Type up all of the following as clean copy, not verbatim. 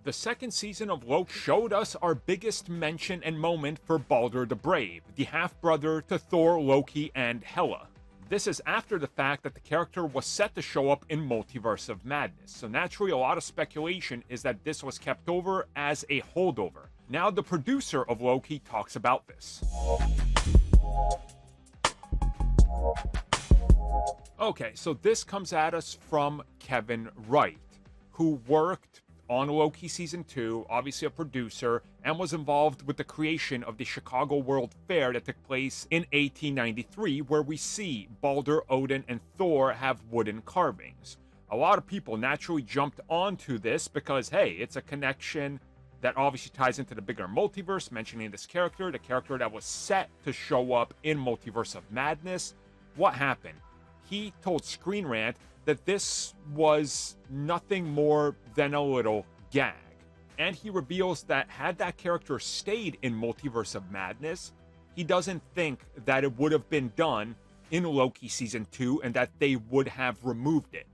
The second season of Loki showed us our biggest mention and moment for Balder the Brave, the half-brother to Thor, Loki, and Hela. This is after the fact that the character was set to show up in Multiverse of Madness, so naturally a lot of speculation is that this was kept over as a holdover. Now the producer of Loki talks about this. Okay, so this comes at us from Kevin Wright, who worked on Loki Season 2, obviously a producer, and was involved with the creation of the Chicago World Fair that took place in 1893, where we see Balder, Odin, and Thor have wooden carvings. A lot of people naturally jumped onto this because, hey, it's a connection that obviously ties into the bigger multiverse, mentioning this character, the character that was set to show up in Multiverse of Madness. What happened? He told Screen Rant that this was nothing more than a little gag. And he reveals that had that character stayed in Multiverse of Madness, he doesn't think that it would have been done in Loki Season 2 and that they would have removed it.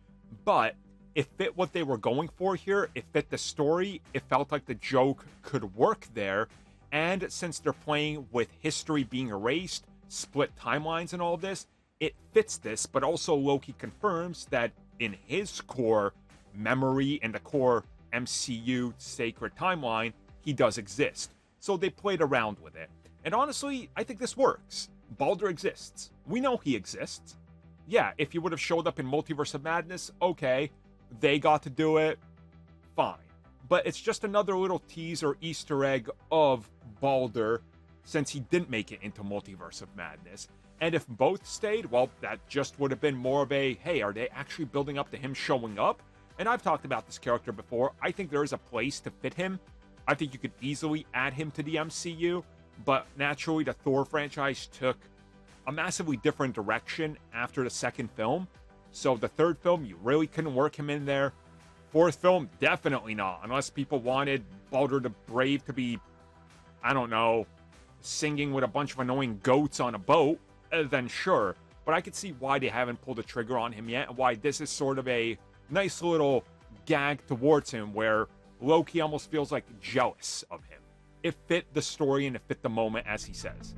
But it fit what they were going for here, it fit the story, it felt like the joke could work there, and since they're playing with history being erased, split timelines and all this, it fits this, but also Loki confirms that in his core memory and the core MCU sacred timeline, he does exist. So they played around with it. And honestly, I think this works. Balder exists. We know he exists. Yeah, if he would have showed up in Multiverse of Madness, okay, they got to do it, fine. But it's just another little teaser Easter egg of Balder since he didn't make it into Multiverse of Madness. And if both stayed, well, that just would have been more of a, hey, are they actually building up to him showing up? And I've talked about this character before. I think there is a place to fit him. I think you could easily add him to the MCU, but naturally the Thor franchise took a massively different direction after the second film. So the third film, you really couldn't work him in there. Fourth film, definitely not, unless people wanted Balder the Brave to be, I don't know, singing with a bunch of annoying goats on a boat. Then sure, but I could see why they haven't pulled the trigger on him yet, and why this is sort of a nice little gag towards him where Loki almost feels like jealous of him. It fit the story and it fit the moment, as he says.